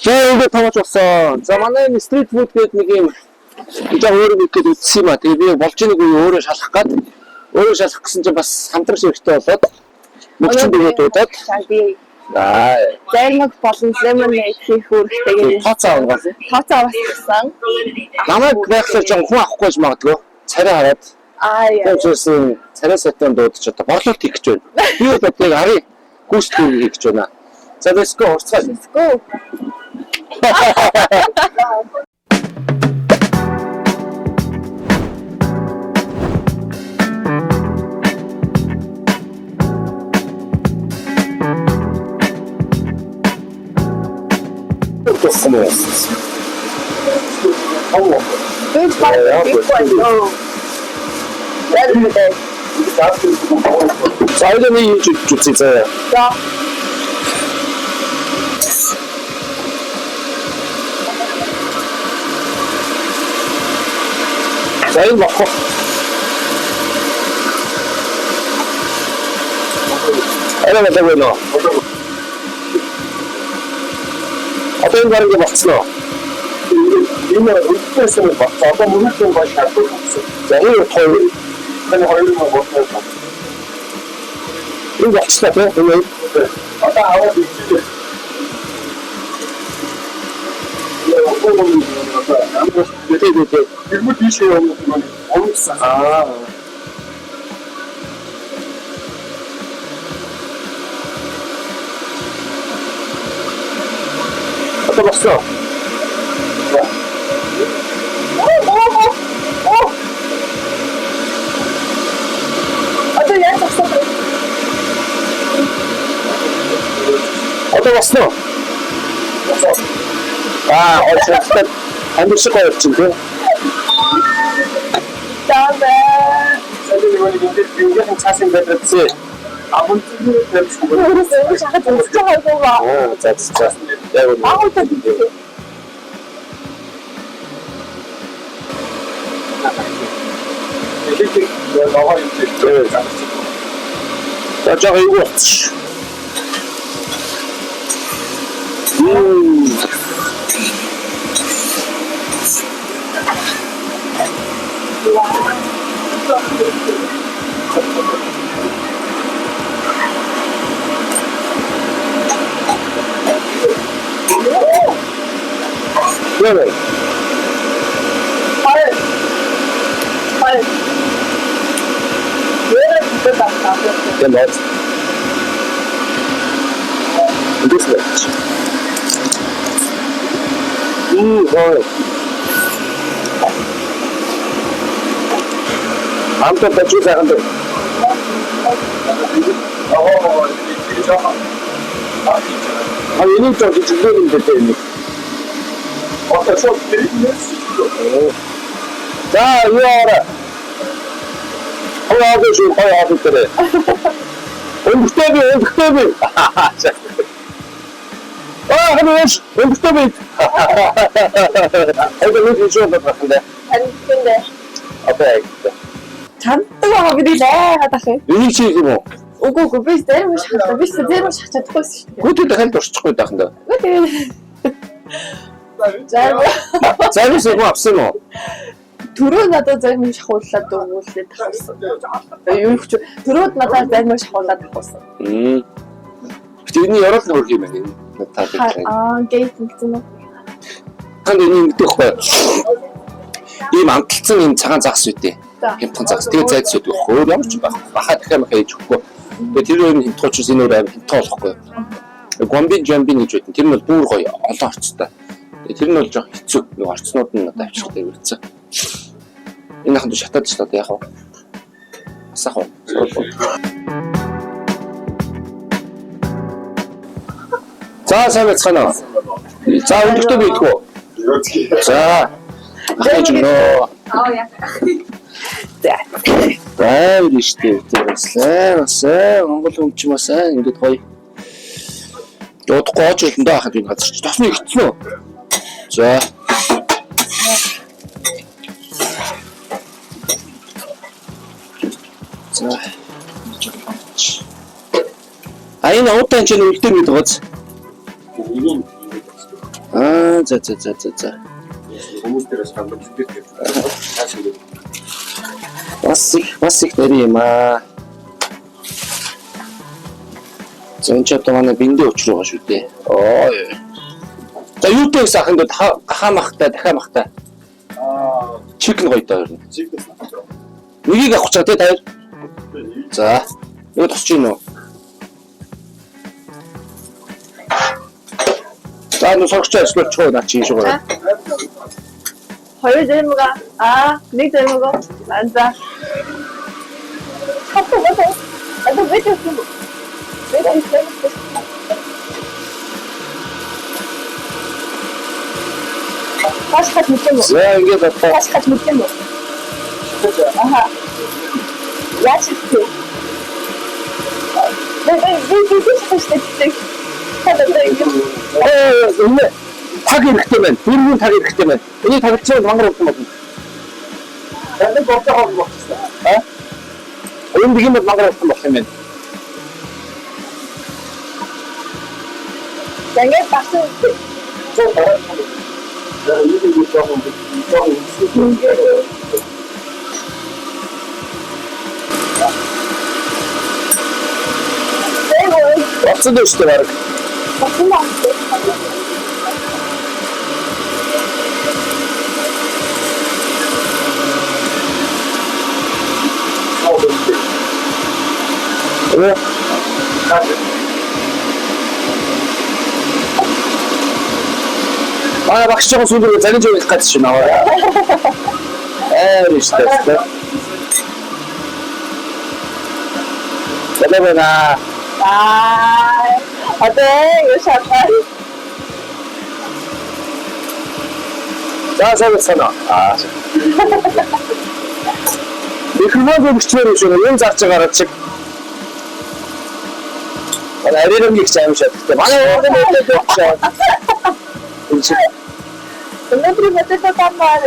За ингээд томооч болсон. За манай энэ стрит фуд гэдэг нэг юм жаа өөрөө нэг гээд үтсэн юм а. Тэгээ би болж ийнэг үе өөрөө шалах гээд өөрөө шалах гэсэн чинь бас хамтрагч хэрэгтэй болоод мөчн дөрөв дуудаад. Займаг болон lemonade хийх үүрэгтэй гэж тооцоо авах. Тооцоо авсан. Намайг байхлаар жоо хүн авахгүй гэж магадгүй. Царай хараад. Яа. Тэгээсэн царай сайтанд дуудаж одоо борлуулалт хийх гэж байна. Би одоо тийг ари гүйцэтгэх хийх гэж байна. За let's go. Let's go. Sayıda iyi cücüğü. Ya. Sayın bak. Öyle mi de böyle? Atayım var gibi baksana. Yine ülkesine bak. Zaten bunu çok başarılı olsun. Yani toy. Ben hayırlı bakıyorum. Bu baksana be. Evet. Hatta hava bitti. Öte. Bir bir şey olmuş. Olmuşsa. Hatta baksana. Hatta baksana. O çocuklar hangisi koyup çünkü? Tamam. Sen de böyle gündür çasın bedretsi. Abun tüyü yapışım. Sen şaka çalışacağım var. Çatışacağız. Evet. Tabii. Evet. Çok iyi olmuş. Evet. Hayır. Böyle bir şey bakacağım. Evet. Güzel. Evet. हम तो बच्चे से हम तो हम इन्हीं तो किसी को नहीं देते हैं और तो सब जा ये आ रहा हम आगे शो कोई आगे करे उनके भी उनके भी это не еще одна да 근데 опять 잔뜩 하게 되네 하다가 энийг чи юм уу үгүй би зэр маш хатаа би зэр маш чадахгүй шүү дээ. гүтээ дахин туршчихгүй дахин Тэгээд цаанаас юм авсан уу түрүү надад зэр маш хавуулаад өгүүлээд тавсан. Юу ч түрүүд надад зэр маш хавуулаад тавсан. Тэрний ярал хөрх юм байна энэ гейт гэсэн үү? танд энэ мэдээхгүй ийм амталцсан юм цагаан загас үдээ хямдхан загас тэгээ зайд сүдэх өөр ямар ч байх бахаа дахиад хийж өгөхгүй тэгээ тэр өөр хямдхан учраас энэ өөр аим хямдхан болохгүй гомбин жамбин гэж байдэн тэр нь бол бүр гоё олон орцтой тэгээ тэр нь бол жоох хэцүү нэг орцнууд нь надад авчих дээр үлдсэн энэ аханд шатаад ч одоо яах вэ асах уу за сайн байцгаана за өндөртөө бийтгүү за Хэж нөө. Баяр штэ тэрслээ. Монгол хүн ч юм аа сайн ингээд гоё. Дуудахгүй оож үлдэн даахад энэ газар ч тосны ихсэн үү. За. За. Энэ утан чинь үлдэн мэд гоц. За. Хүмүүс дээрээс хандаж үдээд таашаа. Бас их нэр юм аа. Зэнч одоо манай биндээ өчрөөгөө шүү дээ. Ой. За юутэй сайхан дээр хахамахтай дахиамахтай. Чикен гоё даа. Чикен. Нэгийг авах чаа те таяр. За. Юу тосч ийн үү? За ну согч ажиллаж чуу наа чи шүү. Хоёр зэмга. Нэг зэмга. За. Хатуу. Одоо битээ. Пасхат мэдэн үү? За ингээд одоо Пасхат мэдэн үү? Аха. Яаж вэ? таг хэрэгтэй байна. Дөрвөн таг хэрэгтэй байна. Энийг тагчаад мангар болсон байна. Тэнд боцоо болчихсон. Энэ дэгийн бол мангар болсон болох юм байна. Ингээд багсан. Бацсан дээ шүү дээ баг. Бацсан аа. Аа багш жоохон сүүлрээ залж явах гэж шүү наваа. Рештэй. Ялавна. Одоо шатаа. За. Их много бичвэр шүү. Юм зарч байгаагаад чиг. Манай арилангийн чам шаттай. Манай уудан дээр явчихсан. Өнөөдөр мэдээ тамаар.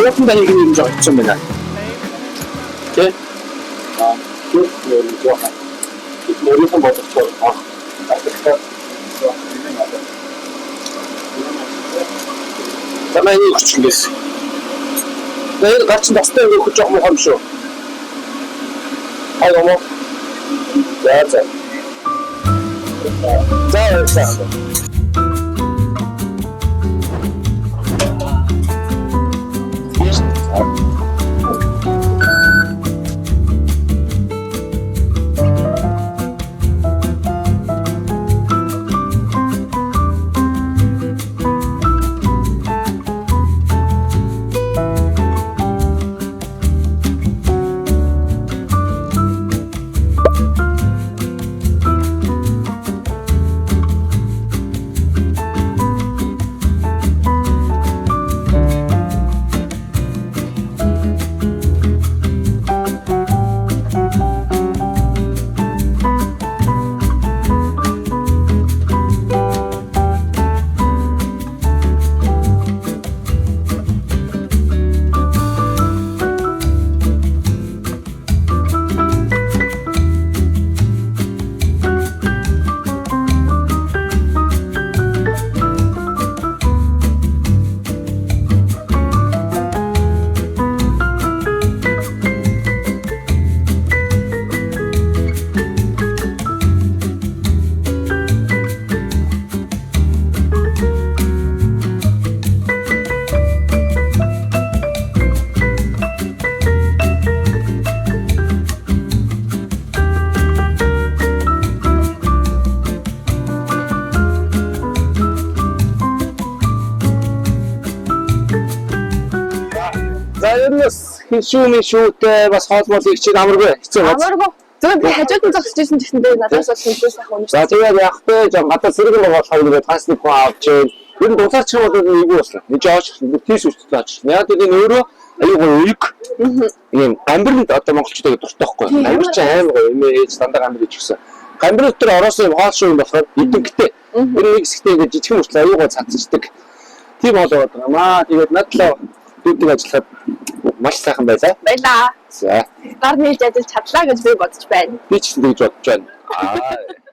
Яахан данийг юм жогцсон байна. Тэ? Өөрийнхөө бодолтой. Тамай нэг ч ингэс. Тэр гарч настай өгөх жоох муу юм шүү. Хайгоо мо. За. Хиншүүтэй бас хоолмолыг чинь амаргүй хэцүү байна. Амаргүй. Зөв би хажууд нь зогсож ирсэн ч гэсэн надаас бол хиншүү сайхан унж. За тэгээд яг тэ гадаа сэргэн байгаа болохоор тасны хүн авч, ер нь дусаач юм бол нэг юу басна. Нэг жооч тийш үстэж. Яг тийм өөрөө аюугаа уйг. Ийм гамбирд одоо монголчуудад дуртай байхгүй. Гамбир ч аим гоё юм ээж дандаа гамбир гэж гисэн. Гамбир дотор ороосон хоол шүү юм болохоор эдэнхтэй. Тэр нэг хэсэгтээ ингээд жижигхэн мөртлөө аюугаа цацчихдаг. Тийм болоод байгаамаа. Тэгээд надлаа дүүдэг ажиллахад маш сайхан байлаа. Баялаа. За. Гар нийлж ажиллаж чадлаа гэж би бодож байна. Би ч гэсэн тэгж бодож байна. Аа.